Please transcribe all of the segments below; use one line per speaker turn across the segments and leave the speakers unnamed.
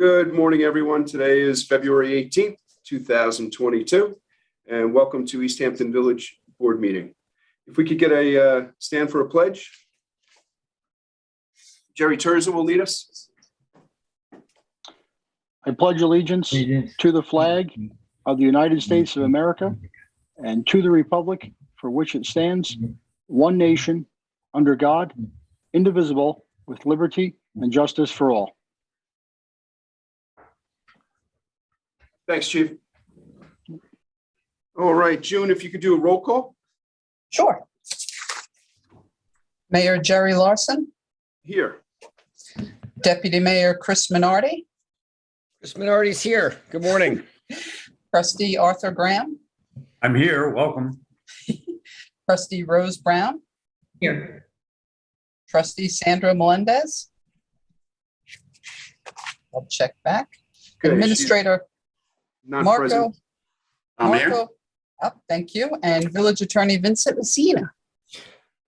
Good morning, everyone. Today is February 18th, 2022, and welcome to East Hampton Village Board Meeting. If we could get a stand for a pledge. Jerry Terza will lead us.
I pledge allegiance to the flag of the United States of America and to the republic for which it stands, one nation, under God, indivisible, with liberty and justice for all.
Thanks, Chief. All right, June, if you could do a roll call.
Sure. Mayor Jerry Larson,
Here.
Deputy Mayor Chris Minardi,
Chris Minardi's here. Good morning.
Trustee Arthur Graham,
I'm here. Welcome.
Trustee Rose Brown,
Here.
Trustee Sandra Melendez. I'll check back.
Okay,
Administrator
Not
Marco.
present. I'm here.
Marco. Thank you. And Village Attorney Vincent Messina.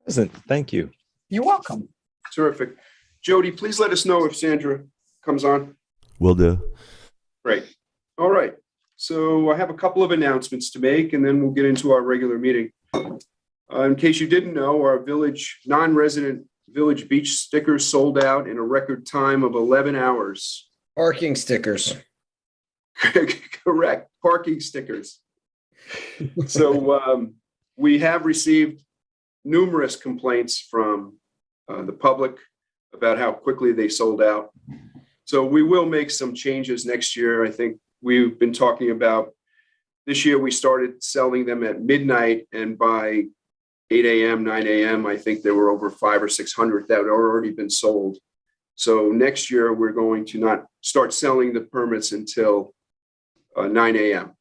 Present. Thank you.
You're welcome.
Terrific. Jody, please let us know if Sandra comes on.
Will do.
Great. All right. So I have a couple of announcements to make, and then we'll get into our regular meeting. In case you didn't know, our non-resident Village Beach stickers sold out in a record time of 11 hours.
Parking stickers.
Correct. Parking stickers. So we have received numerous complaints from the public about how quickly they sold out. So we will make some changes next year. I think we've been talking about this year. We started selling them at midnight, and by 8 a.m., 9 a.m., I think there were over 500 or 600 that had already been sold. So next year, we're going to not start selling the permits until 9 a.m.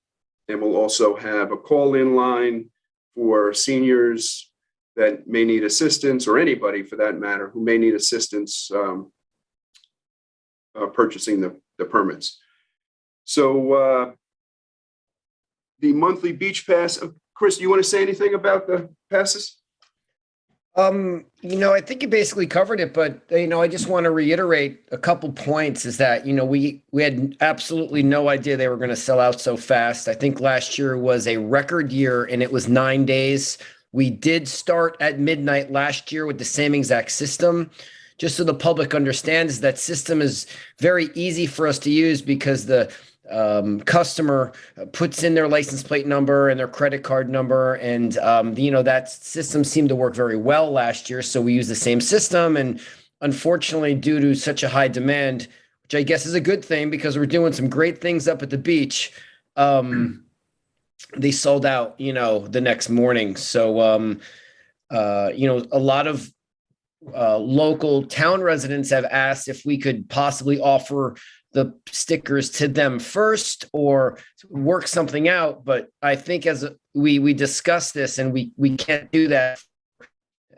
And we'll also have a call-in line for seniors that may need assistance, or anybody for that matter, who may need assistance purchasing the permits. So the monthly beach pass, Chris, do you want to say anything about the passes?
I think you basically covered it, but I just want to reiterate a couple points is that, we had absolutely no idea they were going to sell out so fast. I think last year was a record year and it was 9 days. We did start at midnight last year with the same exact system. Just so the public understands, that system is very easy for us to use because the customer puts in their license plate number and their credit card number, and that system seemed to work very well last year. So we use the same system, and unfortunately, due to such a high demand, which I guess is a good thing because we're doing some great things up at the beach, they sold out, the next morning. So a lot of local town residents have asked if we could possibly offer the stickers to them first or work something out. But I think as we discussed this, and we can't do that.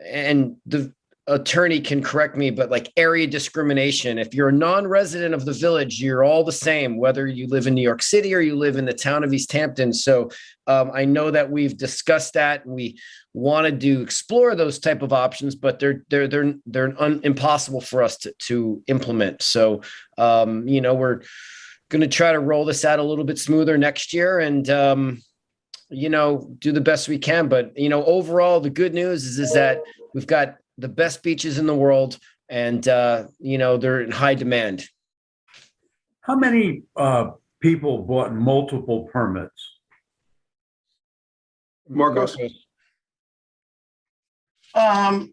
And the attorney can correct me, but like area discrimination, if you're a non-resident of the village, you're all the same, whether you live in New York City or you live in the town of East Hampton. So I know that we've discussed that and we wanted to explore those type of options, but they're impossible for us to implement. So, we're going to try to roll this out a little bit smoother next year and, do the best we can. But, overall, the good news is that we've got the best beaches in the world and, they're in high demand.
How many people bought multiple permits?
Marcos?
I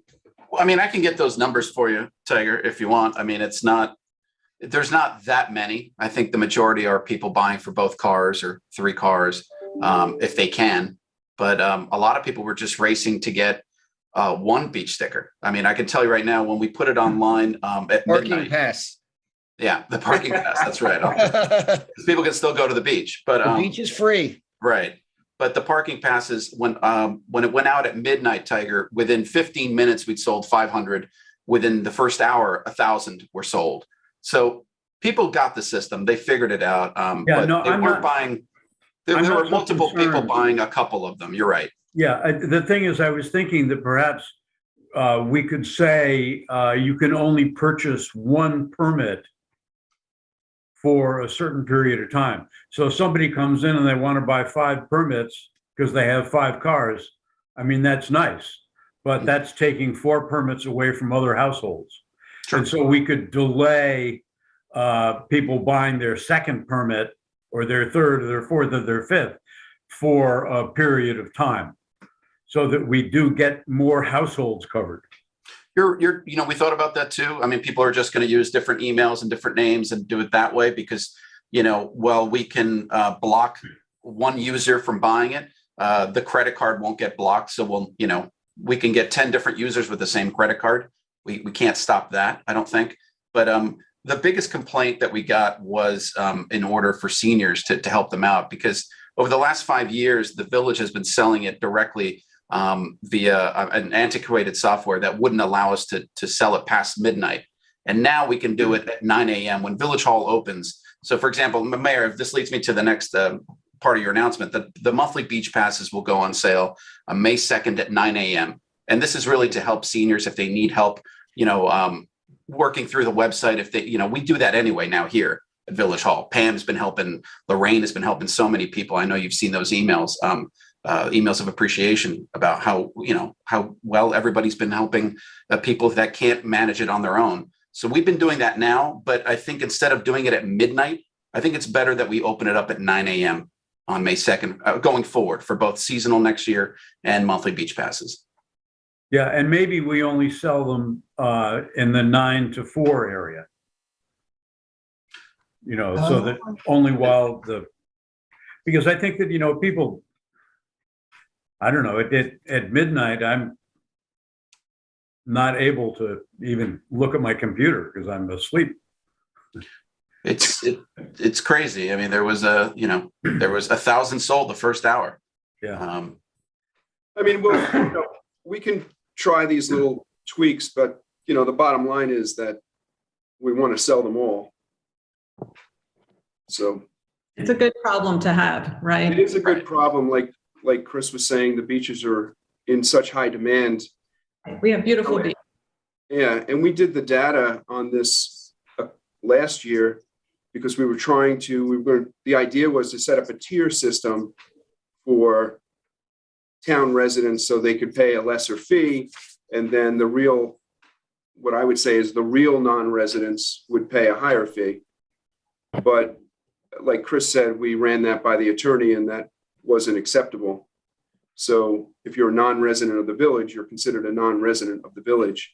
can get those numbers for you, Tiger, if you want. There's not that many. I think the majority are people buying for both cars or 3 cars, if they can. But a lot of people were just racing to get one beach sticker. I can tell you right now, when we put it online at
Parking
midnight,
pass.
Yeah, the parking pass. That's right. 'Cause people can still go to the beach, but
The beach is free.
right. But the parking passes, when it went out at midnight, Tiger, within 15 minutes, we'd sold 500. Within the first hour, 1,000 were sold. So people got the system. They figured it out. But they weren't buying. There were multiple people buying a couple of them. You're right.
Yeah, the thing is, I was thinking that perhaps we could say you can only purchase one permit for a certain period of time. So if somebody comes in and they want to buy 5 permits because they have 5 cars, I mean, that's nice, but that's taking 4 permits away from other households.
Sure.
And so we could delay people buying their 2nd permit or their 3rd or their 4th or their 5th for a period of time so that we do get more households covered.
We thought about that too. I mean, people are just going to use different emails and different names and do it that way because, while we can block one user from buying it, the credit card won't get blocked. So we can get 10 different users with the same credit card. We can't stop that, I don't think. But the biggest complaint that we got was in order for seniors to help them out, because over the last 5 years, the village has been selling it directly via an antiquated software that wouldn't allow us to sell it past midnight. And now we can do it at 9 a.m. when Village Hall opens. So for example, Mayor, if this leads me to the next part of your announcement, the monthly beach passes will go on sale on May 2nd at 9 a.m. And this is really to help seniors if they need help, working through the website. If they, we do that anyway now here at Village Hall. Pam's been helping, Lorraine has been helping so many people. I know you've seen those emails. Emails of appreciation about how well everybody's been helping people that can't manage it on their own. So we've been doing that now, but I think instead of doing it at midnight, I think it's better that we open it up at 9 a.m. on May 2nd, going forward for both seasonal next year and monthly beach passes.
Yeah, and maybe we only sell them in the 9 to 4 area. So that only while because I think that, people, I don't know, at midnight, I'm not able to even look at my computer because I'm asleep.
It's crazy. I mean, there was 1,000 sold the first hour.
Yeah.
I mean, we can try these little tweaks, but the bottom line is that we want to sell them all. So
it's a good problem to have, right?
It is a good problem. Like Chris was saying, the beaches are in such high demand.
We have beautiful beaches.
Yeah, and we did the data on this last year because we were the idea was to set up a tier system for town residents so they could pay a lesser fee, and then what I would say is the real non-residents would pay a higher fee. But like Chris said, we ran that by the attorney and that wasn't acceptable. So if you're a non-resident of the village, you're considered a non-resident of the village.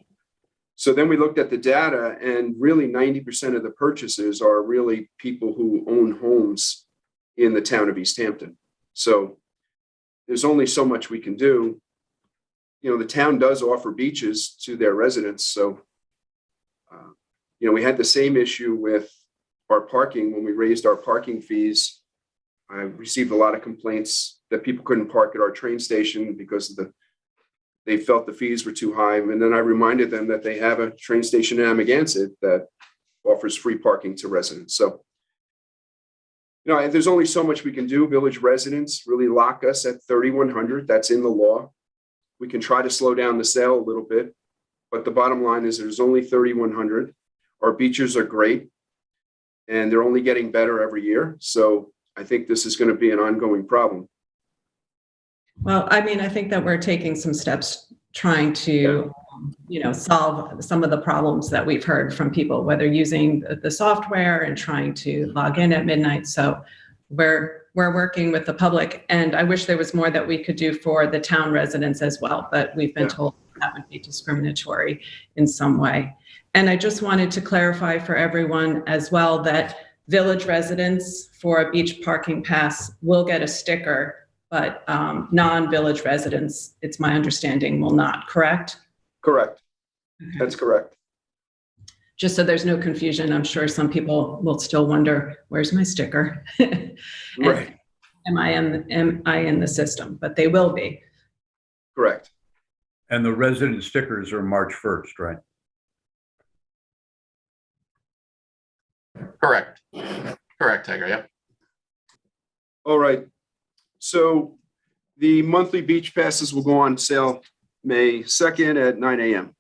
So then we looked at the data, and really 90% of the purchases are really people who own homes in the town of East Hampton. So there's only so much we can do. The town does offer beaches to their residents. So, we had the same issue with our parking when we raised our parking fees. I received a lot of complaints that people couldn't park at our train station because they felt the fees were too high. And then I reminded them that they have a train station in Amagansett that offers free parking to residents. So, there's only so much we can do. Village residents really lock us at 3,100. That's in the law. We can try to slow down the sale a little bit, but the bottom line is there's only 3,100. Our beaches are great, and they're only getting better every year. So I think this is going to be an ongoing problem.
Well, I mean, I think that we're taking some steps trying to, solve some of the problems that we've heard from people, whether using the software and trying to log in at midnight. So we're working with the public, and I wish there was more that we could do for the town residents as well, but we've been told that would be discriminatory in some way. And I just wanted to clarify for everyone as well that village residents for a beach parking pass will get a sticker, but non-village residents, it's my understanding, will not, correct?
Correct.
Okay.
That's correct.
Just so there's no confusion, I'm sure some people will still wonder, where's my sticker?
Right.
Am I in the system? But they will be.
Correct.
And the resident stickers are March 1st, right?
Correct, Tiger. Yep.
All right. So the monthly beach passes will go on sale May 2nd at 9 a.m.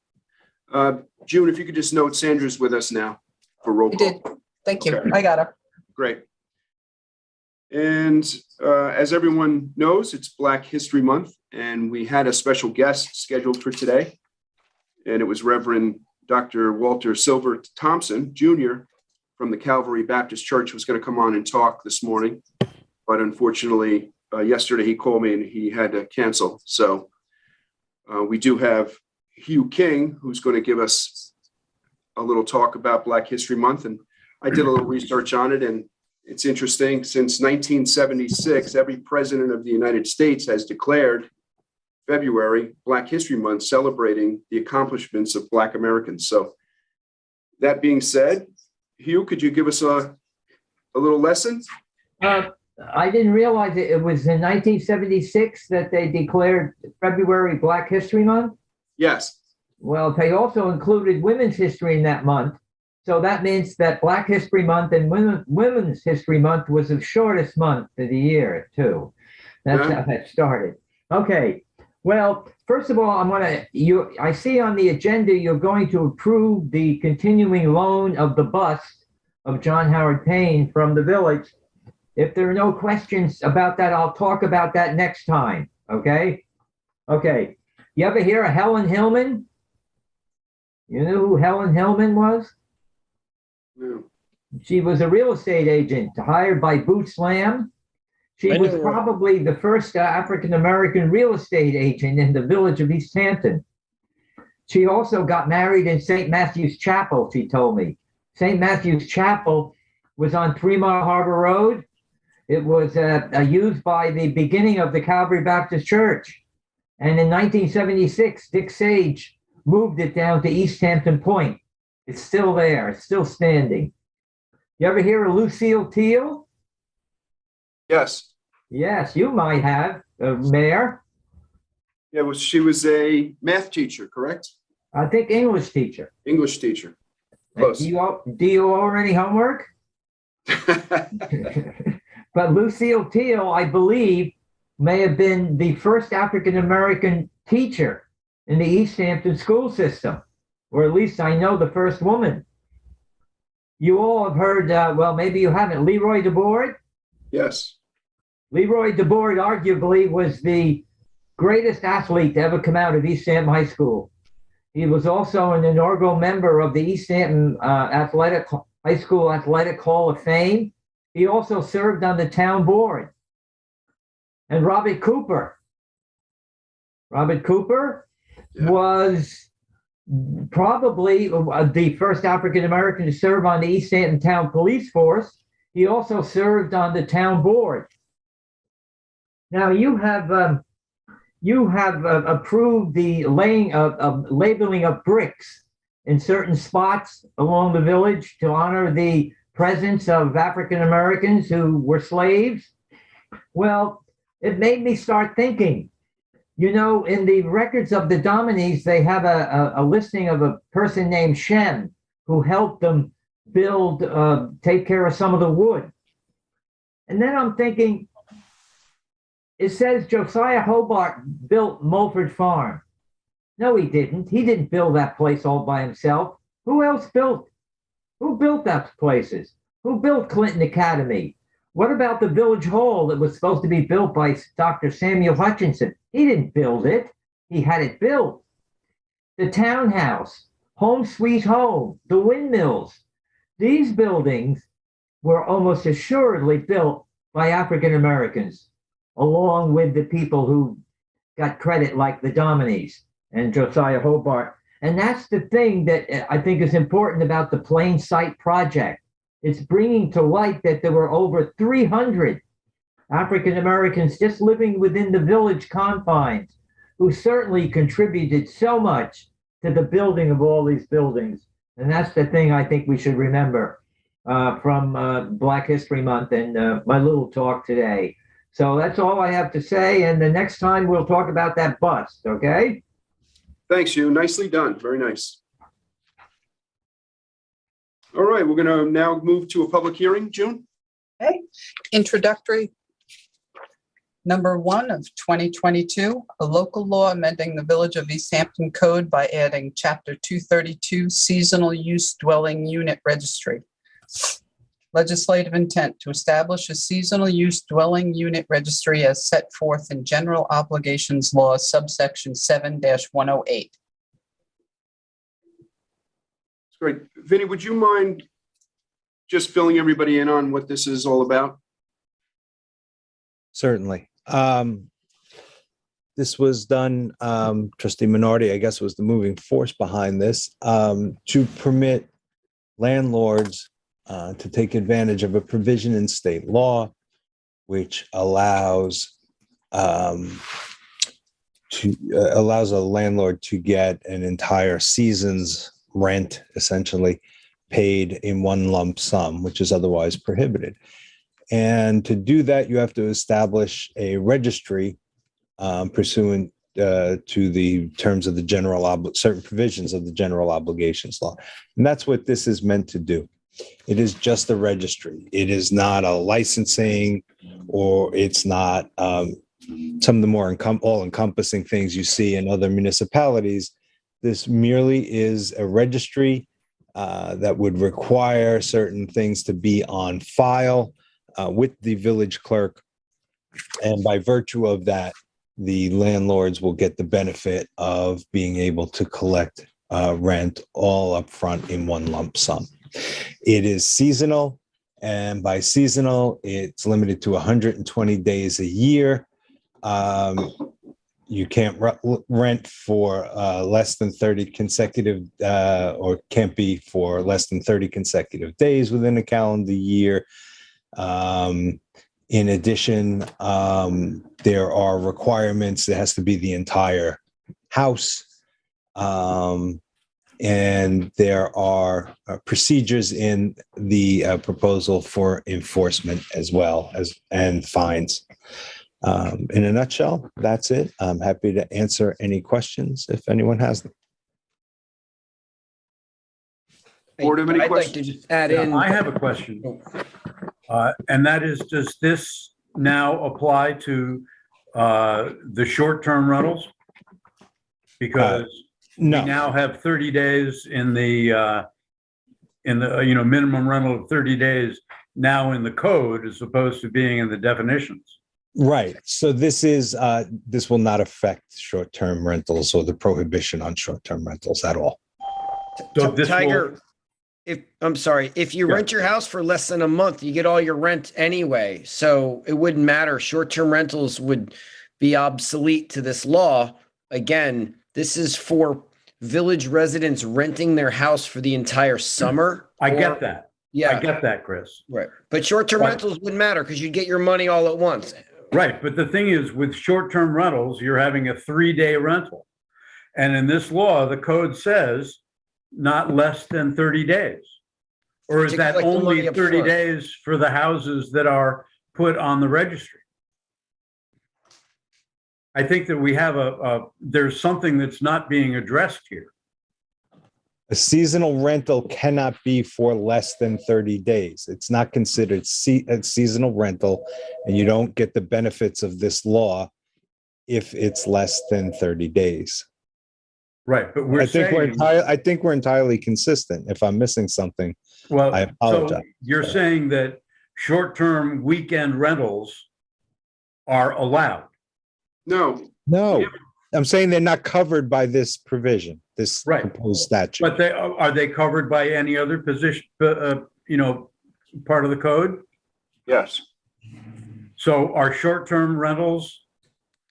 June, if you could just note Sandra's with us now for roll
I did.
call.
Thank you.
Okay.
I got her.
Great. And as everyone knows, it's Black History Month, and we had a special guest scheduled for today. And it was Reverend Dr. Walter Silver Thompson, Jr. from the Calvary Baptist Church, was going to come on and talk this morning. But unfortunately, yesterday he called me and he had to cancel. So we do have Hugh King, who's going to give us a little talk about Black History Month. And I did a little research on it, and it's interesting. Since 1976, every president of the United States has declared February Black History Month, celebrating the accomplishments of Black Americans. So that being said, Hugh, could you give us a little lesson?
I didn't realize it was in 1976 that they declared February Black History Month.
Yes.
Well, they also included Women's History in that month. So that means that Black History Month and Women's History Month was the shortest month of the year, too. That's how that started. Okay. Well, first of all, I see on the agenda you're going to approve the continuing loan of the bust of John Howard Payne from the village. If there are no questions about that, I'll talk about that next time. Okay? Okay. You ever hear of Helen Hillman? You know who Helen Hillman was?
No.
She was a real estate agent hired by Boots Lamb. She was probably the first African-American real estate agent in the village of East Hampton. She also got married in St. Matthew's Chapel, she told me. St. Matthew's Chapel was on 3 Mile Harbor Road. It was used by the beginning of the Calvary Baptist Church. And in 1976, Dick Sage moved it down to East Hampton Point. It's still there. It's still standing. You ever hear of Lucille Teal?
Yes.
Yes, you might have, Mayor.
Yeah, well, she was a math teacher, correct?
I think English teacher.
English teacher. Close.
Do you owe any homework? But Lucille Teal, I believe, may have been the first African-American teacher in the East Hampton school system, or at least I know the first woman. You all have heard, well, maybe you haven't, Leroy DeBoard?
Yes.
Leroy DeBoard arguably was the greatest athlete to ever come out of East Hampton High School. He was also an inaugural member of the East Hampton High School Athletic Hall of Fame. He also served on the town board. And Robert Cooper. Robert Cooper was probably the first African-American to serve on the East Hampton Town Police Force. He also served on the town board. Now you have approved the laying of labeling of bricks in certain spots along the village to honor the presence of African Americans who were slaves. Well, it made me start thinking. You know, in the records of the Dominies, they have a listing of a person named Shem who helped them build, take care of some of the wood. And then I'm thinking, it says Josiah Hobart built Mulford Farm. No, he didn't. He didn't build that place all by himself. Who else built? Who built those places? Who built Clinton Academy? What about the village hall that was supposed to be built by Dr. Samuel Hutchinson? He didn't build it. He had it built. The townhouse, Home Sweet Home, the windmills. These buildings were almost assuredly built by African Americans, along with the people who got credit like the Dominies and Josiah Hobart. And that's the thing that I think is important about the Plain Sight Project. It's bringing to light that there were over 300 African Americans just living within the village confines who certainly contributed so much to the building of all these buildings. And that's the thing I think we should remember from Black History Month and my little talk today. So that's all I have to say. And the next time we'll talk about that bust, okay?
Thanks, Hugh. Nicely done. Very nice. All right, we're going to now move to a public hearing, June.
Okay. Introductory. Number 1 of 2022, a local law amending the Village of East Hampton Code by adding Chapter 232 Seasonal Use Dwelling Unit Registry. legislative intent to establish a seasonal use dwelling unit registry as set forth in General Obligations Law subsection 7-108.
It's great. Vinny, would you mind just filling everybody in on what this is all about?
Certainly. This was done, Trustee Minority, I guess, was the moving force behind this, to permit landlords to take advantage of a provision in state law, which allows allows a landlord to get an entire season's rent, essentially, paid in one lump sum, which is otherwise prohibited. And to do that, you have to establish a registry pursuant to the terms of the certain provisions of the general obligations law. And that's what this is meant to do. It is just a registry. It is not a licensing, or it's not some of the more all-encompassing things you see in other municipalities. This merely is a registry that would require certain things to be on file with the village clerk. And by virtue of that, the landlords will get the benefit of being able to collect rent all up front in one lump sum. It is seasonal, and by seasonal, it's limited to 120 days a year. You can't rent for less than 30 consecutive, or can't be for less than 30 consecutive days within a calendar year. In addition, there are requirements. It has to be the entire house. And there are procedures in the proposal for enforcement as well as and fines. In a nutshell, that's it. I'm happy to answer any questions if anyone has them.
Board have any
I'd like
questions?
to just add
Yeah,
in.
I have a question. And that is, does this now apply to the short-term rentals? Because we
No,
now have 30 days in the minimum rental of 30 days now in the code as opposed to being in the definitions.
right. So this will not affect short-term rentals or the prohibition on short-term rentals at all.
So this
Tiger, if you
Yeah.
rent your house for less than a month, you get all your rent anyway. So it wouldn't matter. Short-term rentals would be obsolete to this law. Again, this is for village residents renting their house for the entire summer.
I get that.
Yeah.
I get that, Chris.
Right. But short-term
But-
rentals wouldn't matter because you'd get your money all at once.
Right, but the thing is, with short-term rentals, you're having a 3-day rental. And in this law, the code says not less than 30 days. Or is
To
that
collect the
only
money up
30
front.
days for the houses that are put on the registry? I think that we have there's something that's not being addressed here.
A seasonal rental cannot be for less than 30 days. It's not considered a seasonal rental, and you don't get the benefits of this law if it's less than 30 days.
Right, but we're
I think we're
saying,
entirely consistent. If I'm missing something,
well,
I
so
apologize.
you're saying that short-term weekend rentals are allowed.
No,
No, I'm saying they're not covered by this provision, this
Right.
proposed statute.
But are they covered by any other position, part of the code?
yes,
So are short-term rentals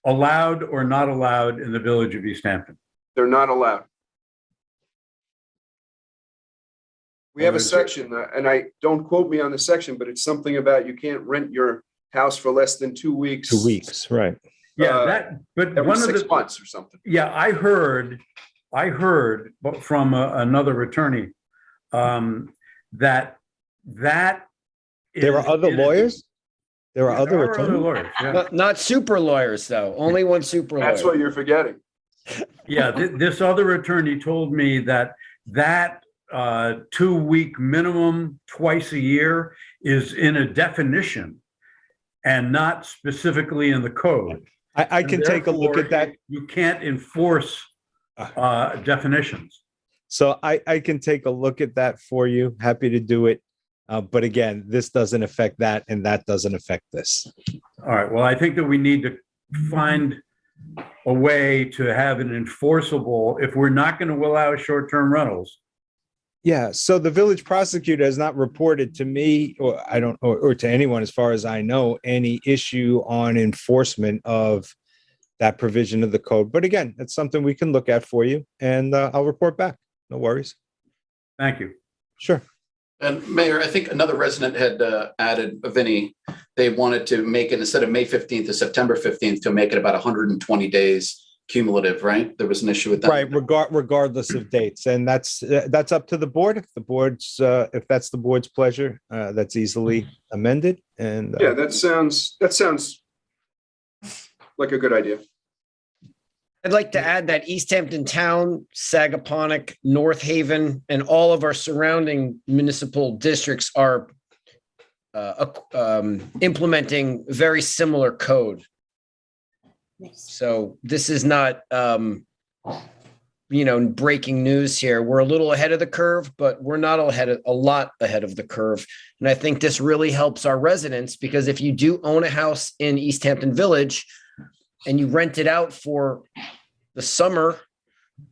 allowed or not allowed in the village of East Hampton?
they're not allowed. We have a
Okay.
section, and don't quote me on the section, but it's something about you can't rent your house for less than 2 weeks.
2 weeks, right.
Yeah, but
Every
one of
6
the,
months or something.
yeah, I heard from another attorney that
There are other lawyers? There are other attorneys?
lawyers, yeah.
Not super lawyers, though. Only one super lawyer.
That's what you're forgetting.
Yeah, this other attorney told me that 2-week minimum twice a year is in a definition and not specifically in the code.
I can
And
take a look at
therefore,
that.
You can't enforce definitions.
So I can take a look at that for you. Happy to do it. But again, this doesn't affect that, and that doesn't affect this.
All right, well, I think that we need to find a way to have an enforceable, if we're not going to allow short-term rentals.
Yeah, so the village prosecutor has not reported to me, or I don't, or to anyone, as far as I know, any issue on enforcement of that provision of the code. But again, that's something we can look at for you, and I'll report back. No worries.
Thank you.
Sure.
And Mayor, I think another resident had added, Vinny, they wanted to make it, instead of May 15th to September 15th, to make it about 120 days cumulative, right? There was an issue with that.
Right, regardless of dates, and that's up to the board. If the board's if that's the board's pleasure, that's easily amended. And
Yeah, that sounds like a good idea.
I'd like to add that East Hampton Town, Sagaponack, North Haven, and all of our surrounding municipal districts are implementing very similar code. So this is not, breaking news here. We're a little ahead of the curve, but we're not a lot ahead of the curve. And I think this really helps our residents, because if you do own a house in East Hampton Village and you rent it out for the summer,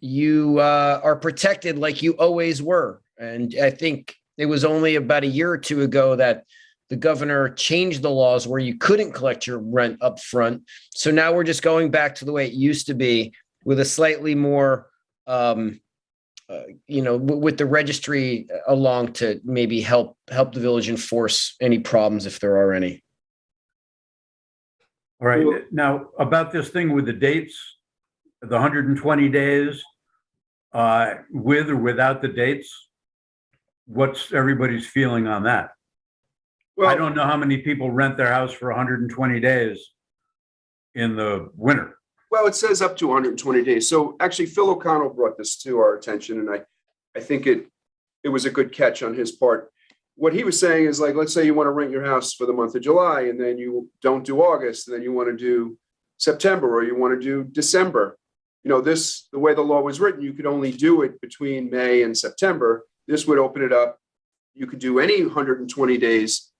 you are protected like you always were. And I think it was only about a year or two ago that the governor changed the laws where you couldn't collect your rent up front. So now we're just going back to the way it used to be, with a slightly more, with the registry along to maybe help the village enforce any problems if there are any.
All right, now about this thing with the dates, the 120 days, with or without the dates, what's everybody's feeling on that?
Well,
I don't know how many people rent their house for 120 days in the winter.
Well, it says up to 120 days. So actually, Phil O'Connell brought this to our attention, and I think it was a good catch on his part. What he was saying is, like, let's say you want to rent your house for the month of July, and then you don't do August, and then you want to do September, or you want to do December. The way the law was written, you could only do it between May and September. This would open it up. You could do any 120 days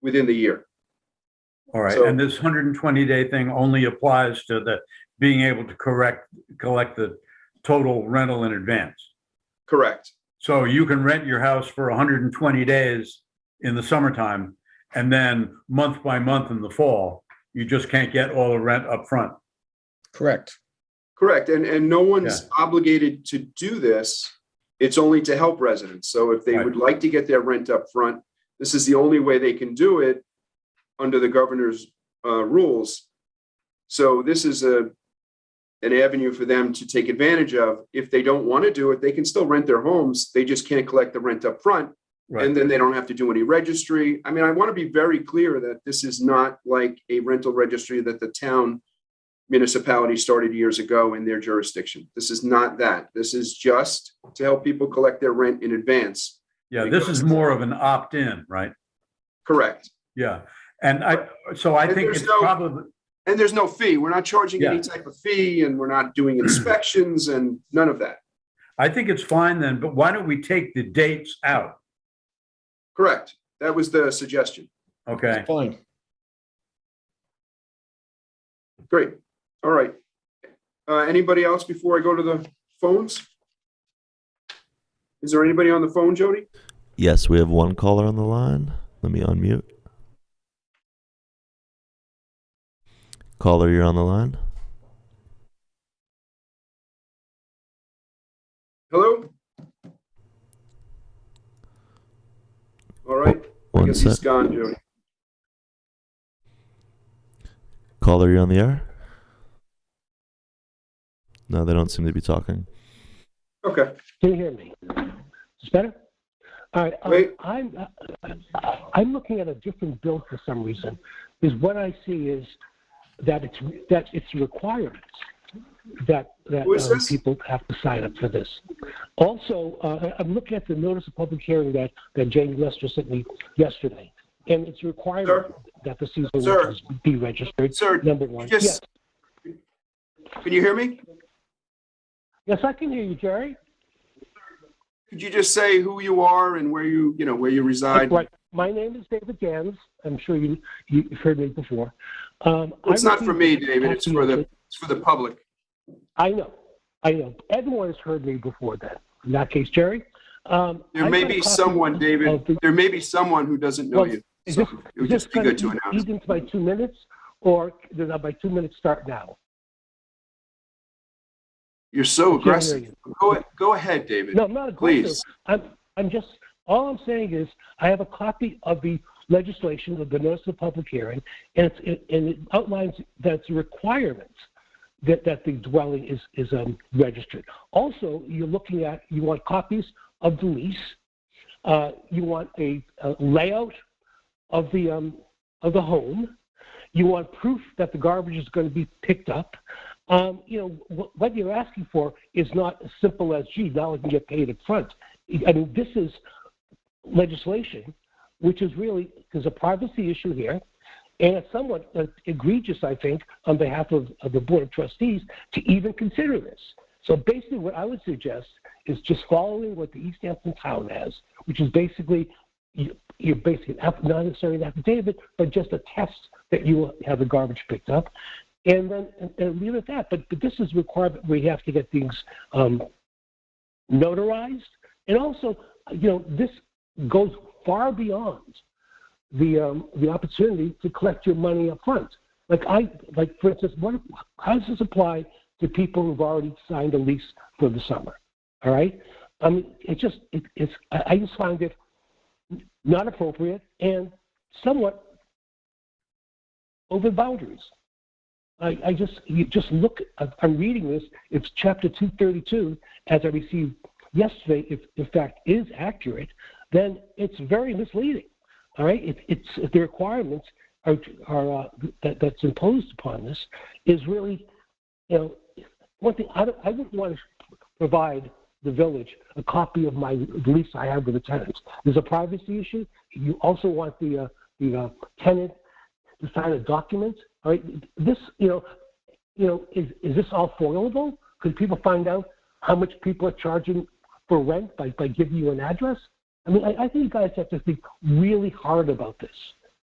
within the year.
All right,
So-
and this 120-day thing only applies to the being able to collect the total rental in advance.
Correct.
So you can rent your house for 120 days in the summertime, and then month by month in the fall, you just can't get all the rent up front.
Correct.
Correct. And no one's obligated to do this. It's only to help residents. So if they
Right.
would like to get their rent up front, this is the only way they can do it under the governor's rules. So this is an avenue for them to take advantage of. If they don't want to do it, they can still rent their homes. They just can't collect the rent up front.
Right.
And then they don't have to do any registry. I mean, I want to be very clear that this is not like a rental registry that the town municipality started years ago in their jurisdiction. This is not that. This is just to help people collect their rent in advance.
Yeah, this is more of an opt-in, right?
Correct.
Yeah, and I
And
think
there's
it's
no-
probably,
And there's no fee. We're not charging any
Yeah.
type of fee, and we're not doing inspections and none of that.
I think it's fine then, but why don't we take the dates out?
Correct. That was the suggestion.
Okay,
Fine.
Great. All right. Anybody else before I go to the phones? Is there anybody on the phone, Jody?
Yes, we have one caller on the line. Let me unmute. Caller, you're on the line.
Hello? All right. I
One
guess he's
sec.
gone, Jody.
Caller, you're on the air. No, they don't seem to be talking.
Okay.
Can you hear me? Is better? All right.
Wait.
I'm looking at a different bill for some reason. Because what I see is that it's requirements that
Who is this?
people have to sign up for this. Also, I'm looking at the notice of public hearing that Jane Lester sent me yesterday, and it's required
Sir?
that the seasonal
Sir?
rentals be registered.
Sir,
Number one.
just-
Yes.
Can you hear me?
Yes, I can hear you, Jerry.
Could you just say who you are and where you reside?
Right. My name is David Gans. I'm sure you've heard me before.
It's not for me, David. It's for the public.
I know. Everyone has heard me before then. In that case, Jerry.
There may be someone, David. There may be someone who doesn't know you. So it would just be good to announce.
Eat into my 2 minutes, or does my 2 minutes start now?
You're so aggressive. Go ahead, David.
No, I'm not aggressive.
Please.
I'm just, all I'm saying is I have a copy of the legislation, of the notice of public hearing, and it outlines that it's a requirement that the dwelling is registered. Also, you want copies of the lease. You want a layout of the home. You want proof that the garbage is going to be picked up. What you're asking for is not as simple as, gee, now I can get paid up front. I mean, this is legislation, which is really, there's a privacy issue here, and it's somewhat egregious, I think, on behalf of the Board of Trustees to even consider this. So basically what I would suggest is just following what the East Hampton town has, which is basically, you're basically not necessarily an affidavit, but just a test that you will have the garbage picked up, and then leave it at that. But this is a requirement where you have to get things notarized, and also, this goes far beyond the opportunity to collect your money up front. For instance, how does this apply to people who've already signed a lease for the summer? All right, I mean, I just find it not appropriate and somewhat over boundaries. You just look. I'm reading this. It's chapter 232, as I received yesterday. If in fact is accurate, then it's very misleading. All right, it's the requirements are that's imposed upon this is really, one thing I wouldn't want to provide the village a copy of my lease I have with the tenants. There's a privacy issue. You also want the tenant to sign a document. All right, this is this all foilable? Could people find out how much people are charging for rent by giving you an address? I mean, I think you guys have to think really hard about this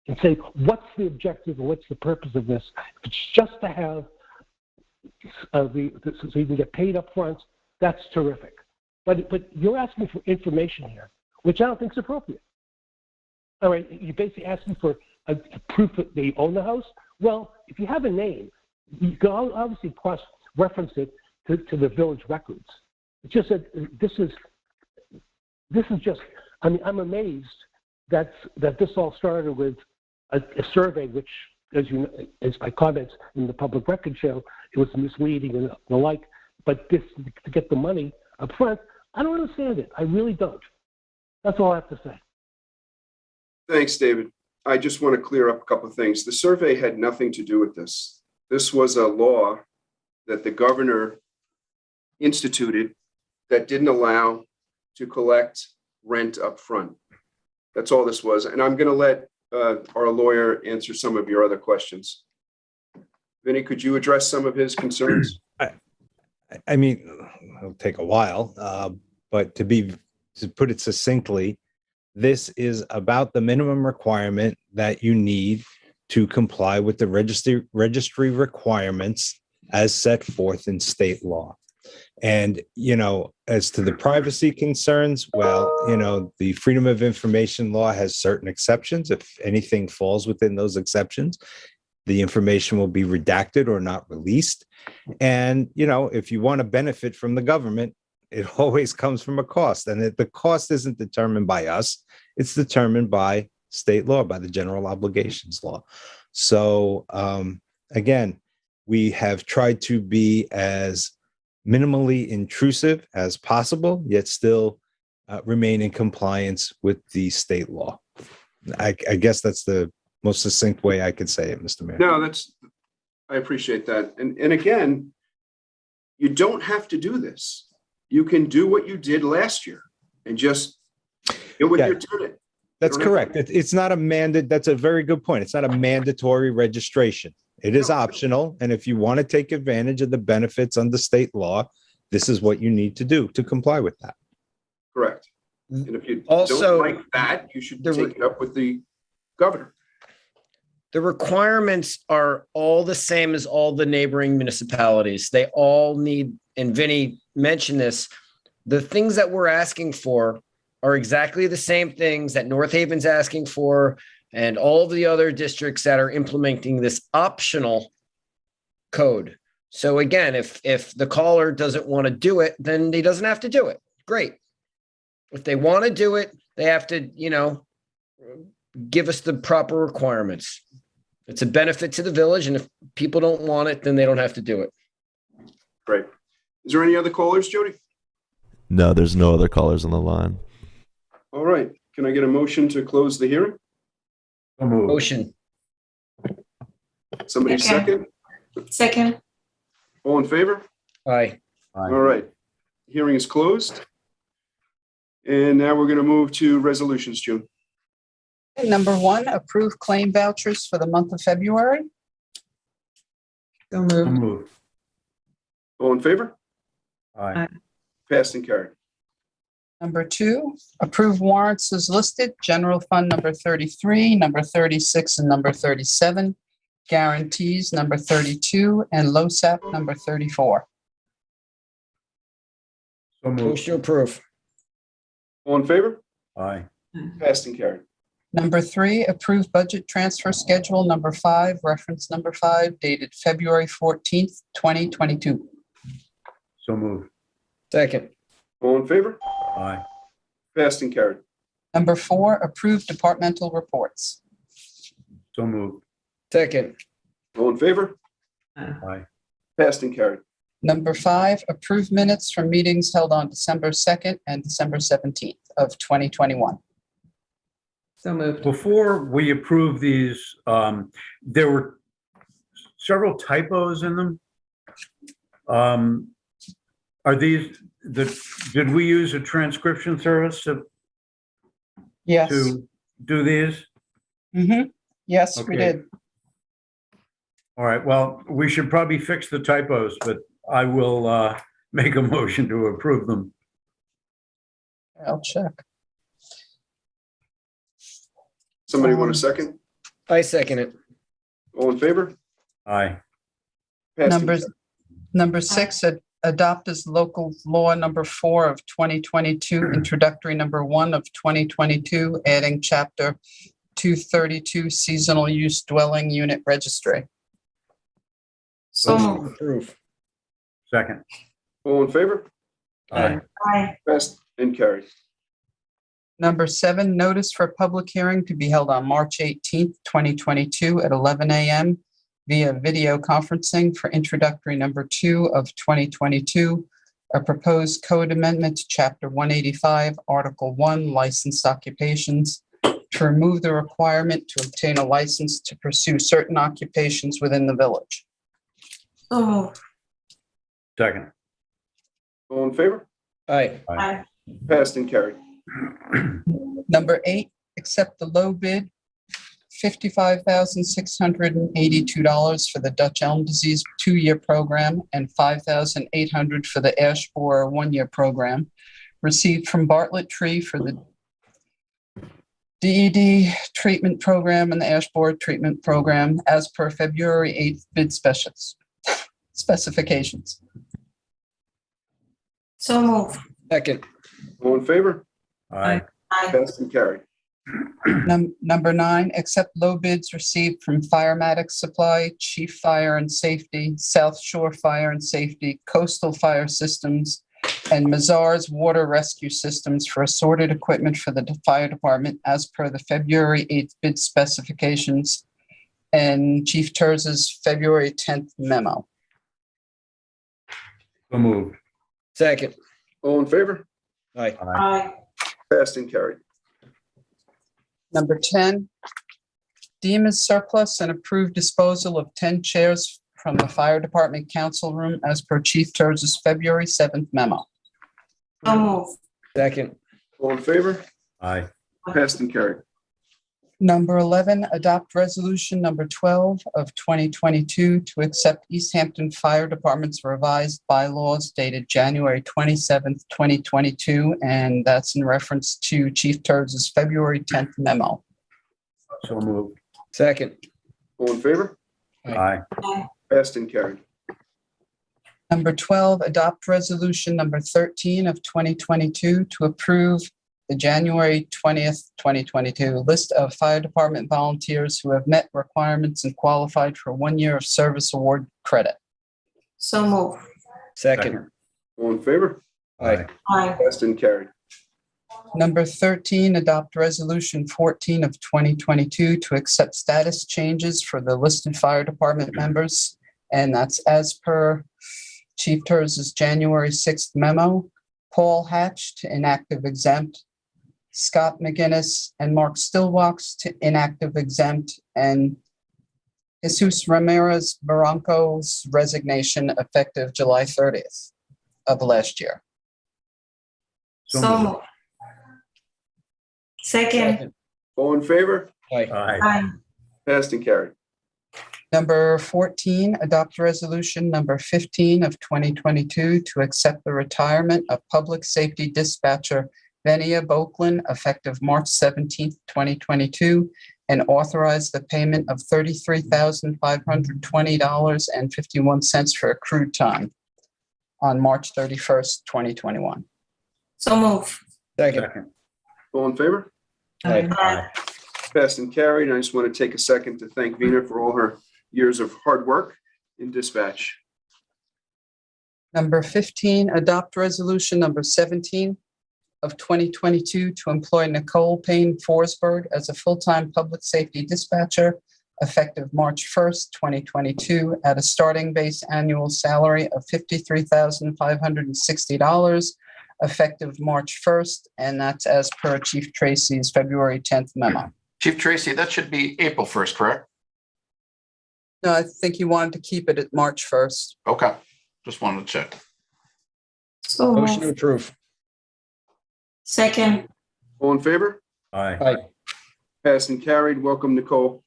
and say, what's the objective and what's the purpose of this? If it's just to have so you can get paid up front, that's terrific. But you're asking for information here, which I don't think is appropriate. All right, you're basically asking for a proof that they own the house. Well, if you have a name, you can obviously cross-reference it to the village records. It's just that this is just, I mean, I'm amazed that this all started with a survey, which, as my comments in the public record show, it was misleading and the like. But this, to get the money up front, I don't understand it. I really don't. That's all I have to say.
Thanks, David. I just want to clear up a couple of things. The survey had nothing to do with this. This was a law that the governor instituted that didn't allow to collect rent up front. That's all this was. And I'm going to let our lawyer answer some of your other questions. Vinny, could you address some of his concerns?
I mean, it'll take a while, but to put it succinctly, this is about the minimum requirement that you need to comply with the registry requirements as set forth in state law. And, as to the privacy concerns, well, the Freedom of Information law has certain exceptions. If anything falls within those exceptions, the information will be redacted or not released. And, if you want to benefit from the government, it always comes from a cost. And the cost isn't determined by us. It's determined by state law, by the general obligations law. So, again, we have tried to be as minimally intrusive as possible, yet still remain in compliance with the state law. I guess that's the most succinct way I could say it, Mr. Mayor.
No, I appreciate that. And again, you don't have to do this. You can do what you did last year and just do what you're doing.
That's correct. It's not a mandate. That's a very good point. It's not a mandatory registration. It is optional. And if you want to take advantage of the benefits under state law, this is what you need to do to comply with that.
Correct. And if you
Also,
don't like that, you should
the-
take it up with the governor.
The requirements are all the same as all the neighboring municipalities. They all need, and Vinny mentioned this, the things that we're asking for are exactly the same things that North Haven's asking for and all of the other districts that are implementing this optional code. So again, if the caller doesn't want to do it, then he doesn't have to do it. Great. If they want to do it, they have to, give us the proper requirements. It's a benefit to the village, and if people don't want it, then they don't have to do it.
Great. Is there any other callers, Jody?
No, there's no other callers on the line.
All right. Can I get a motion to close the hearing?
So moved.
Motion.
Somebody second?
Second.
All in favor?
Aye.
All right. Hearing is closed. And now we're going to move to resolutions, June.
Number 1, approve claim vouchers for the month of February.
So
So
moved.
moved.
All in favor?
Aye.
Passed and carried.
Number 2, approve warrants as listed, general fund number 33, number 36, and number 37, guarantees number 32, and LoSAP number 34.
So moved.
Motion to approve.
All in favor?
Aye.
Passed and carried.
Number 3, approve budget transfer schedule number 5, reference number 5, dated February 14th, 2022.
So moved.
Second.
All in favor?
Aye.
Passed and carried.
Number 4, approve departmental reports.
So moved.
Second.
All in favor?
Aye.
Passed and carried.
Number 5, approve minutes from meetings held on December 2nd and December 17th of 2021.
So moved.
Before we approve these, there were several typos in them. Are these, did we use a transcription service to
Yes.
do these?
Yes, we
Okay.
did.
All right, well, we should probably fix the typos, but I will make a motion to approve them.
I'll check.
Somebody want a second?
I second it.
All in favor?
Aye.
Passed and
Numbers,
carried.
number 6, adopt as local law number 4 of 2022, introductory number 1 of 2022, adding chapter 232 seasonal use dwelling unit registry.
So
Motion to
moved.
approve.
Second.
All in favor?
Aye.
Aye.
Passed and carried.
Number 7, notice for public hearing to be held on March 18th, 2022 at 11 a.m. via video conferencing for introductory number 2 of 2022, a proposed code amendment to Chapter 185, Article 1, licensed occupations, to remove the requirement to obtain a license to pursue certain occupations within the village.
So moved.
Second.
All in favor?
Aye.
Aye.
Passed and carried.
Number 8, accept the low bid, $55,682 for the Dutch elm disease 2-year program and $5,800 for the ash borer 1-year program received from Bartlett Tree for the DED treatment program and the ash borer treatment program as per February 8th bid specifications.
So moved.
Second.
All in favor?
Aye.
Aye.
Passed and carried.
Number 9, accept low bids received from Firematic Supply, Chief Fire and Safety, South Shore Fire and Safety, Coastal Fire Systems, and Mazar's Water Rescue Systems for assorted equipment for the fire department as per the February 8th bid specifications and Chief Terz's February 10th memo.
So moved.
Second.
All in favor?
Aye.
Aye.
Passed and carried.
Number 10, deem as surplus and approve disposal of 10 chairs from the fire department council room as per Chief Terz's February 7th memo.
So moved.
Second.
All in favor?
Aye.
Passed and carried.
Number 11, adopt resolution number 12 of 2022 to accept East Hampton Fire Department's revised bylaws dated January 27th, 2022, and that's in reference to Chief Turz's February 10th memo.
So moved.
Second.
All in favor?
Aye.
Passed and carried.
Number 12, adopt resolution number 13 of 2022 to approve the January 20th, 2022 list of fire department volunteers who have met requirements and qualified for 1 year of service award credit.
So move.
Second.
All in favor?
Aye.
Aye.
Passed and carried.
Number 13, adopt resolution 14 of 2022 to accept status changes for the listed fire department members. And that's as per Chief Turz's January 6th memo. Paul Hatch to inactive exempt, Scott McGinnis and Mark Stillwalks to inactive exempt, and Jesus Ramirez Barranco's resignation effective July 30th of last year.
So move. Second.
All in favor?
Aye.
Aye.
Aye.
Passed and carried.
Number 14, adopt resolution number 15 of 2022 to accept the retirement of public safety dispatcher Venia Boakland effective March 17th, 2022, and authorize the payment of $33,520.51 for accrued time on March 31st, 2021.
So move.
Second.
Second.
All in favor?
Aye.
Aye.
Passed and carried. And I just want to take a second to thank Vina for all her years of hard work in dispatch.
Number 15, adopt resolution number 17 of 2022 to employ Nicole Payne Forsberg as a full-time public safety dispatcher effective March 1st, 2022 at a starting base annual salary of $53,560 effective March 1st. And that's as per Chief Tracy's February 10th memo.
Chief Tracy, that should be April 1st, correct?
No, I think you wanted to keep it at March 1st.
Okay, just wanted to check.
So
Motion to
move.
approve.
Second.
All in favor?
Aye.
Aye.
Passed and carried. Welcome, Nicole.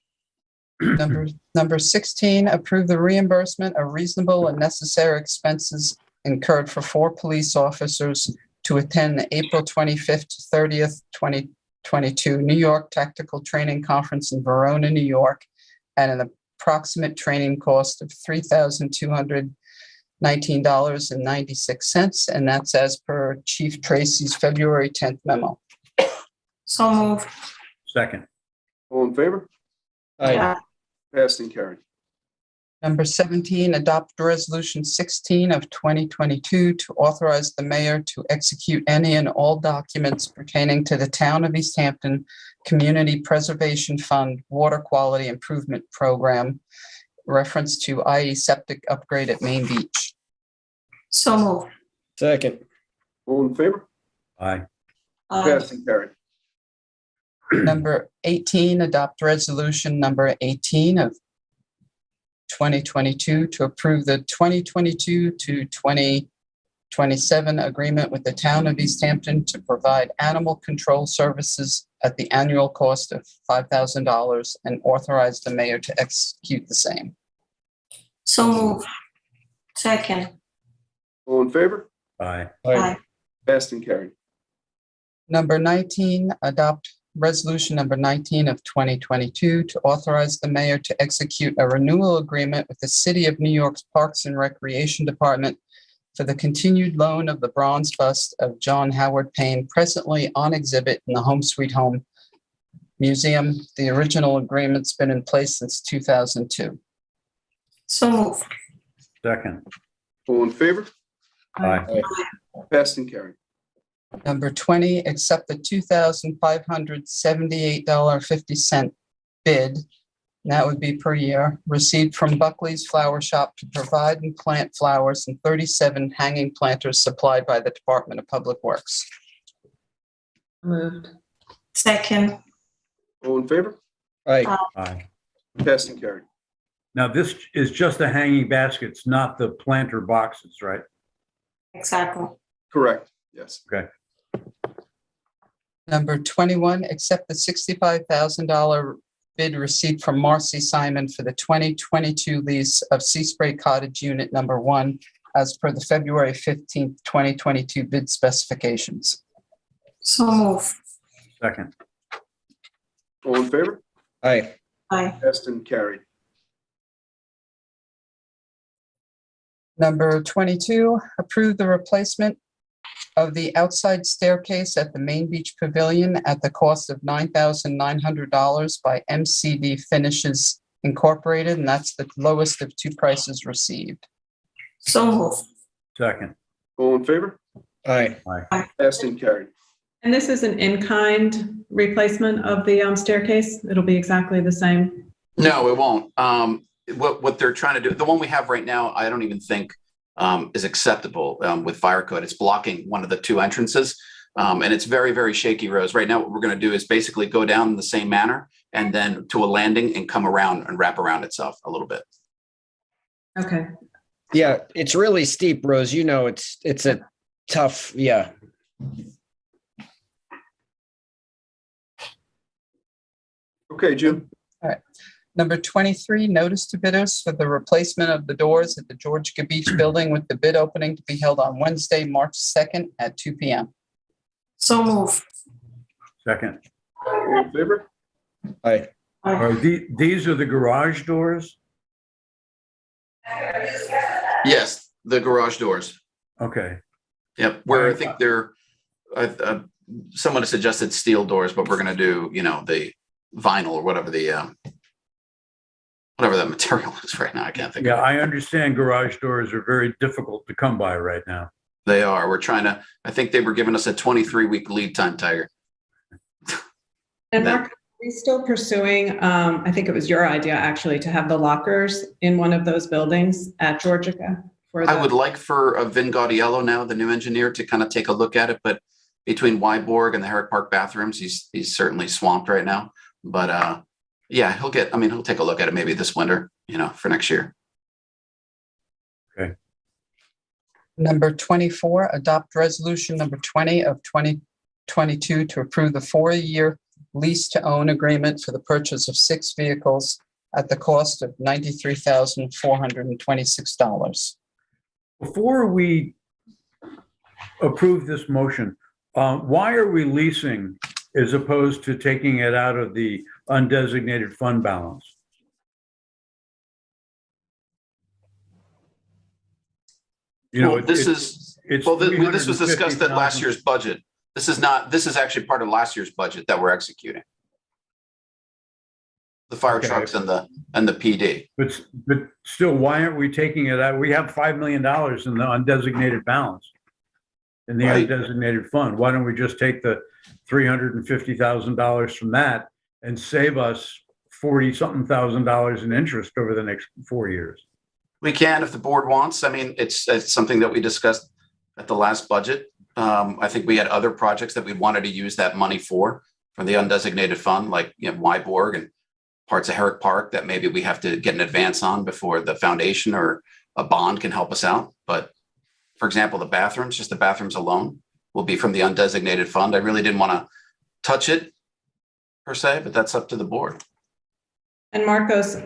Number 16, approve the reimbursement of reasonable and necessary expenses incurred for 4 police officers to attend the April 25th to 30th, 2022 New York Tactical Training Conference in Verona, New York, at an approximate training cost of $3,219.96, and that's as per Chief Tracy's February 10th memo.
So move.
Second.
All in favor?
Aye.
Passed and carried.
Number 17, adopt resolution 16 of 2022 to authorize the mayor to execute any and all documents pertaining to the Town of East Hampton Community Preservation Fund Water Quality Improvement Program, reference to IE septic upgrade at Main Beach.
So move.
Second.
All in favor?
Aye.
Aye.
Passed and carried.
Number 18, adopt resolution number 18 of 2022 to approve the 2022 to 2027 agreement with the Town of East Hampton to provide animal control services at the annual cost of $5,000 and authorize the mayor to execute the same.
So move. Second.
All in favor?
Aye.
Aye.
Passed and carried.
Number 19, adopt resolution number 19 of 2022 to authorize the mayor to execute a renewal agreement with the City of New York's Parks and Recreation Department for the continued loan of the bronze bust of John Howard Payne, presently on exhibit in the Home Sweet Home Museum. The original agreement's been in place since 2002.
So move.
Second.
All in favor?
Aye.
Passed and carried.
Number 20, accept the $2,578.50 bid, and that would be per year, received from Buckley's Flower Shop to provide and plant flowers and 37 hanging planters supplied by the Department of Public Works.
Moved. Second.
All in favor?
Aye.
Aye.
Passed and carried.
Now, this is just the hanging baskets, not the planter boxes, right?
Exactly.
Correct. Yes.
Okay.
Number 21, accept the $65,000 bid received from Marcy Simon for the 2022 lease of Sea Spray Cottage Unit Number 1 as per the February 15th, 2022 bid specifications.
So move.
Second.
All in favor?
Aye.
Aye.
Passed and carried.
Number 22, approve the replacement of the outside staircase at the Main Beach Pavilion at the cost of $9,900 by MCD Finishes Incorporated, and that's the lowest of two prices received.
So move.
Second.
All in favor?
Aye.
Passed and carried.
And this is an in-kind replacement of the staircase. It'll be exactly the same.
No, it won't. What they're trying to do, the one we have right now, I don't even think is acceptable with fire code. It's blocking one of the two entrances. And it's very, very shaky, Rose. Right now, what we're going to do is basically go down in the same manner and then to a landing and come around and wrap around itself a little bit.
Okay.
Yeah, it's really steep, Rose. You know, it's a tough, yeah.
Okay, Jim.
All right. Number 23, notice to bidders for the replacement of the doors at the Georgia Beach building with the bid opening to be held on Wednesday, March 2nd at 2 p.m.
So move.
Second.
All in favor?
Aye.
Are these are the garage doors?
Yes, the garage doors.
Okay.
Yep. Where I think they're, someone has suggested steel doors, but we're going to do, the vinyl or whatever the material is right now. I can't think
Yeah,
of it.
I understand garage doors are very difficult to come by right now.
They are. We're trying to, I think they were giving us a 23-week lead time, Tiger.
And Mark, are we still pursuing, I think it was your idea actually, to have the lockers in one of those buildings at Georgia?
I would like for Vin Gaudiello now, the new engineer, to kind of take a look at it, but between Wyborg and the Herrick Park bathrooms, he's certainly swamped right now. But yeah, he'll take a look at it maybe this winter, for next year.
Okay.
Number 24, adopt resolution number 20 of 2022 to approve the 4-year lease to own agreement for the purchase of 6 vehicles at the cost of $93,426.
Before we approve this motion, why are we leasing as opposed to taking it out of the undesignated fund balance?
This was discussed at last year's budget. This is actually part of last year's budget that we're executing. The fire trucks and the PD.
But still, why aren't we taking it out? We have $5 million in the undesignated balance in the
Right.
undesignated fund. Why don't we just take the $350,000 from that and save us $40-something thousand in interest over the next 4 years?
We can if the board wants. I mean, it's something that we discussed at the last budget. I think we had other projects that we wanted to use that money for the undesignated fund, like Wyborg and parts of Herrick Park that maybe we have to get an advance on before the foundation or a bond can help us out. But for example, the bathrooms, just the bathrooms alone, will be from the undesignated fund. I really didn't want to touch it per se, but that's up to the board.
And Marcos,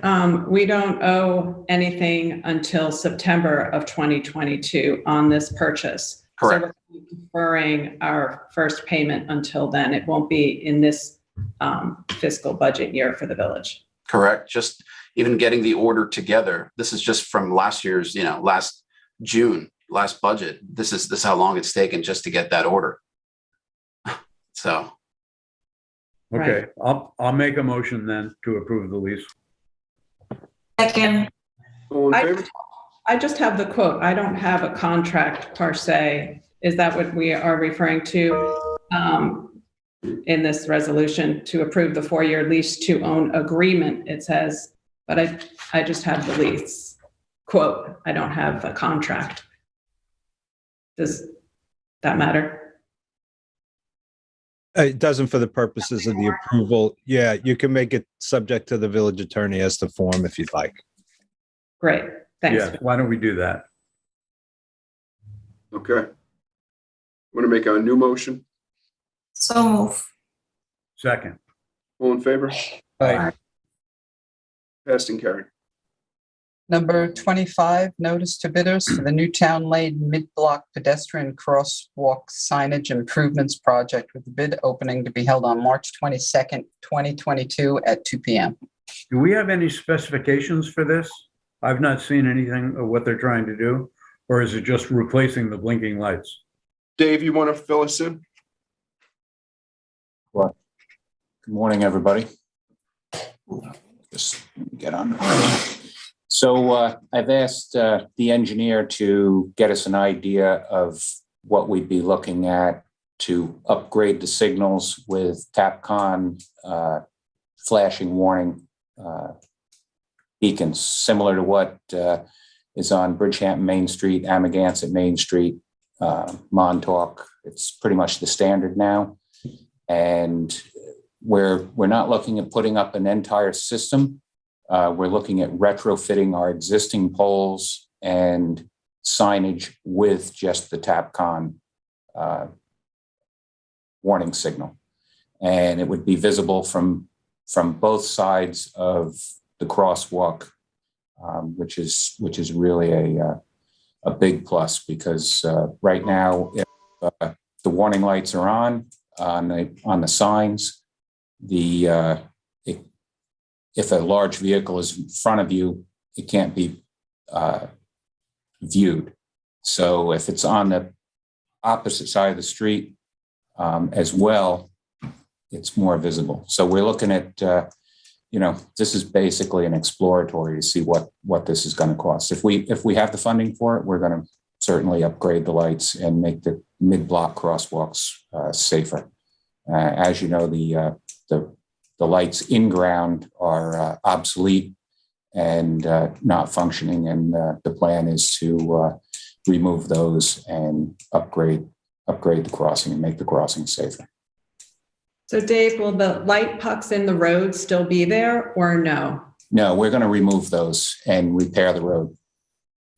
we don't owe anything until September of 2022 on this purchase.
Correct.
So we're deferring our first payment until then. It won't be in this fiscal budget year for the village.
Correct. Just even getting the order together. This is just from last year's, last June, last budget. This is how long it's taken just to get that order. So.
Okay, I'll make a motion then to approve the lease.
Second.
All in favor?
I just have the quote. I don't have a contract per se. Is that what we are referring to in this resolution, to approve the 4-year lease to own agreement? It says, but I just have the lease quote. I don't have a contract. Does that matter?
It doesn't for the purposes of the approval. Yeah, you can make it subject to the village attorney as to form if you'd like.
Great, thanks.
Yeah, why don't we do that?
Okay. Want to make a new motion?
So move.
Second.
All in favor?
Aye.
Passed and carried.
Number 25, notice to bidders for the Newtown Lane Mid-Block Pedestrian Crosswalk Signage Improvements Project with the bid opening to be held on March 22nd, 2022 at 2 p.m.
Do we have any specifications for this? I've not seen anything of what they're trying to do, or is it just replacing the blinking lights?
Dave, you want to fill us in?
Good morning, everybody. Just get on. So I've asked the engineer to get us an idea of what we'd be looking at to upgrade the signals with TAPCON flashing warning beacons, similar to what is on Bridgehampton Main Street, Amagansett Main Street, Montauk. It's pretty much the standard now. And we're not looking at putting up an entire system. We're looking at retrofitting our existing poles and signage with just the TAPCON warning signal. And it would be visible from both sides of the crosswalk, which is really a big plus, because right now, if the warning lights are on the signs, if a large vehicle is in front of you, it can't be viewed. So if it's on the opposite side of the street as well, it's more visible. So we're looking at, this is basically an exploratory to see what this is going to cost. If we have the funding for it, we're going to certainly upgrade the lights and make the mid-block crosswalks safer. As you know, the lights in ground are obsolete and not functioning, and the plan is to remove those and upgrade the crossing and make the crossing safer.
So Dave, will the light pucks in the road still be there or no?
No, we're going to remove those and repair the road.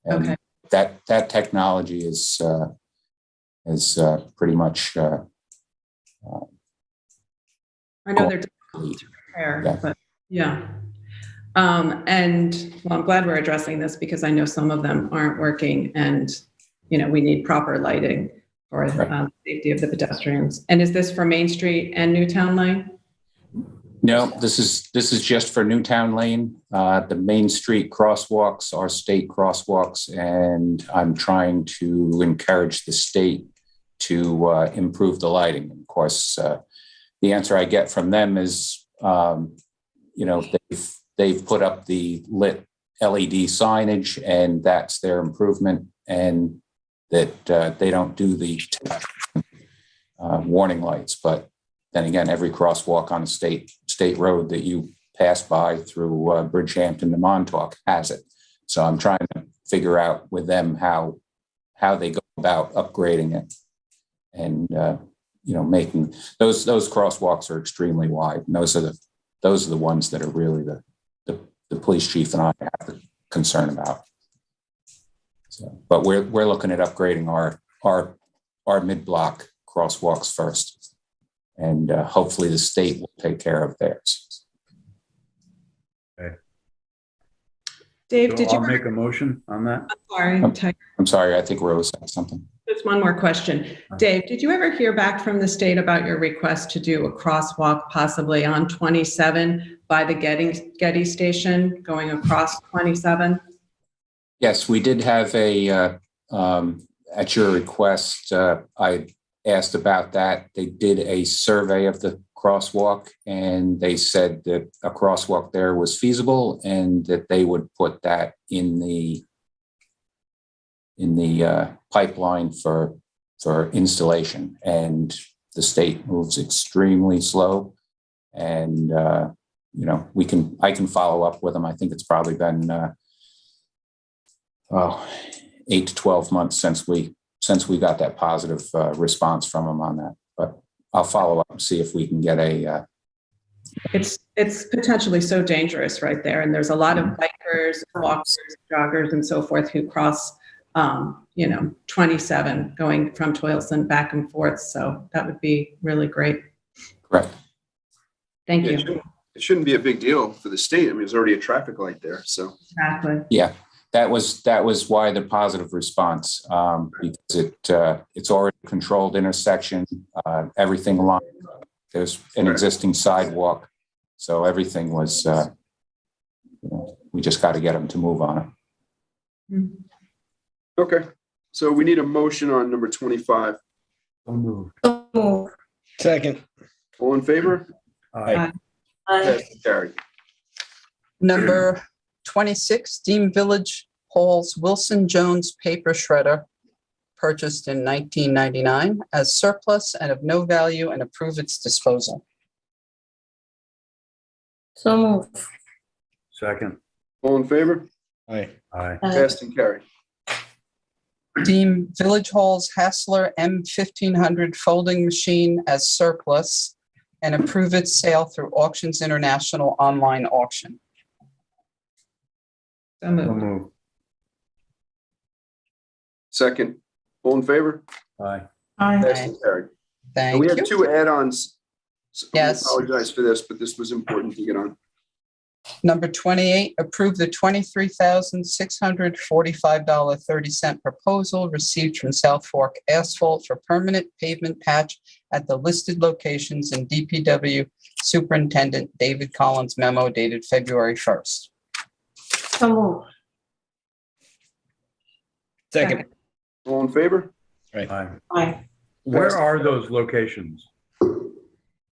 And
okay.
That technology is pretty much.
I know they're difficult to repair,
yeah.
But yeah. And well, I'm glad we're addressing this, because I know some of them aren't working, and we need proper lighting for the safety of the pedestrians. And is this for Main Street and Newtown Lane?
No, this is just for Newtown Lane. The Main Street crosswalks are state crosswalks, and I'm trying to encourage the state to improve the lighting. Of course, the answer I get from them is, they've put up the lit LED signage, and that's their improvement, and that they don't do the warning lights. But then again, every crosswalk on a state road that you pass by through Bridgehampton to Montauk has it. So I'm trying to figure out with them how they go about upgrading it, and making those crosswalks are extremely wide, and those are the ones that are really the police chief and I have a concern about. So, but we're looking at upgrading our mid-block crosswalks first, and hopefully the state will take care of theirs.
Okay.
Dave,
So
did you
I'll make a motion on that?
I'm sorry.
I think Rose had something.
Just one more question. Dave, did you ever hear back from the state about your request to do a crosswalk possibly on 27 by the Getty station going across 27?
Yes, we did have at your request, I asked about that. They did a survey of the crosswalk, and they said that a crosswalk there was feasible, and that they would put that in the pipeline for installation. And the state moves extremely slow, and I can follow up with them. I think it's probably been 8 to 12 months since we got that positive response from them on that. But I'll follow up and see if we can get a.
It's potentially so dangerous right there, and there's a lot of bikers, walkers, joggers, and so forth who cross 27 going from Toilston back and forth. So that would be really great.
Correct.
Thank
Yeah,
you.
it shouldn't be a big deal for the state. I mean, there's already a traffic light there, so.
Exactly.
Yeah, that was why the positive response, because it's already a controlled intersection, everything along. There's an existing sidewalk, so everything was. We just got to get them to move on it.
Okay, so we need a motion on number 25.
So moved.
So move.
Second.
All in favor?
Aye.
Aye.
Passed and carried.
Number 26, Dean Village Hall's Wilson Jones paper shredder, purchased in 1999 as surplus and of no value, and approve its disposal.
So move.
Second.
All in favor?
Aye.
Aye.
Passed and carried.
Deem Village Hall's Hassler M1500 folding machine as surplus and approve its sale through Auctions International online auction.
So
So
moved.
moved.
Second. All in favor?
Aye.
Aye.
Passed and carried. And
Thank
we have
you.
2 add-ons. So I
Yes.
apologize for this, but this was important to get on.
Number 28, approve the $23,645.30 proposal received from South Fork Asphalt for permanent pavement patch at the listed locations in DPW Superintendent David Collins memo dated February 1st.
So move.
Second.
All in favor?
Aye.
Aye.
Where are those locations?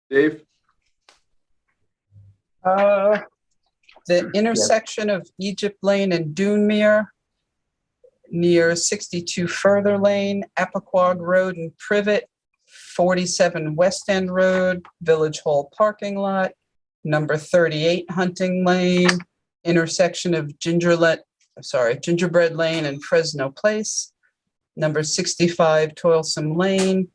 Dave?
The intersection of Egypt Lane and Dunemere, near 62 Further Lane, Epiquag Road and Privet, 47 West End Road, Village Hall parking lot, number 38 Hunting Lane, intersection of Gingerbread Lane and Fresno Place, number 65 Toilsome Lane,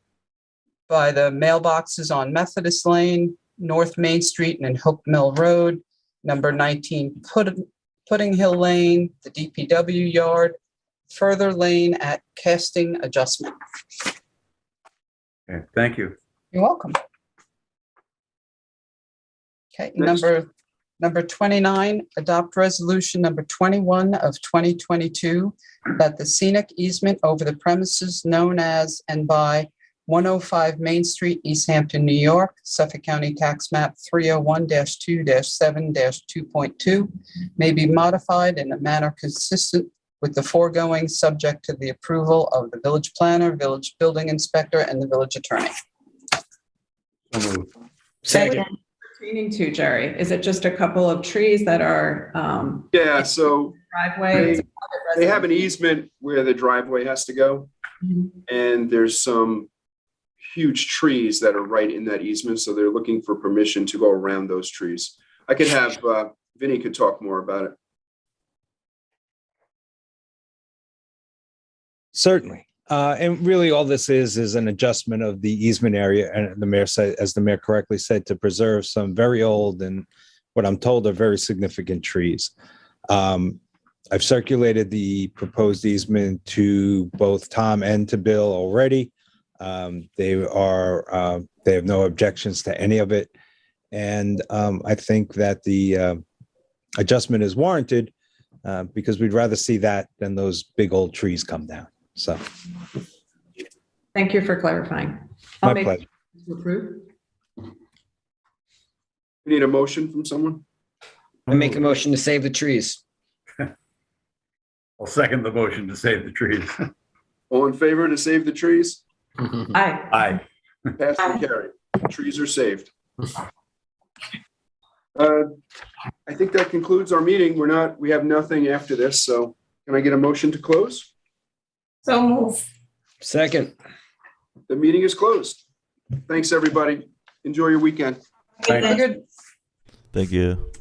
by the mailboxes on Methodist Lane, North Main Street and Hope Mill Road, number 19 Pudding Hill Lane, the DPW yard, Further Lane at Casting Adjustment.
Okay, thank you.
You're welcome. Okay,
Next.
number 29, adopt resolution number 21 of 2022 that the scenic easement over the premises known as and by 105 Main Street, East Hampton, New York, Suffolk County Tax Map 301-2-7-2.2 may be modified in a manner consistent with the foregoing, subject to the approval of the village planner, village building inspector, and the village attorney.
So moved.
Second.
Pertaining to, Jerry, is it just a couple of trees that are
Yeah, so
driveway?
they have an easement where the driveway has to go.
Mhm.
And there's some huge trees that are right in that easement, so they're looking for permission to go around those trees. I could have, Vinny could talk more about it.
Certainly. And really all this is an adjustment of the easement area. And the mayor said, as the mayor correctly said, to preserve some very old and what I'm told are very significant trees. I've circulated the proposed easement to both Tom and to Bill already. They have no objections to any of it. And I think that the adjustment is warranted because we'd rather see that than those big old trees come down. So
Thank you for clarifying.
my
I'll make
pleasure.
to approve.
We need a motion from someone?
I make a motion to save the trees.
I'll second the motion to save the trees.
All in favor to save the trees?
Aye.
Aye.
Passed and carried. Trees are saved. I think that concludes our meeting. We have nothing after this, so can I get a motion to close?
So move.
Second.
The meeting is closed. Thanks, everybody. Enjoy your weekend.
Thank you.
Good.
Thank you.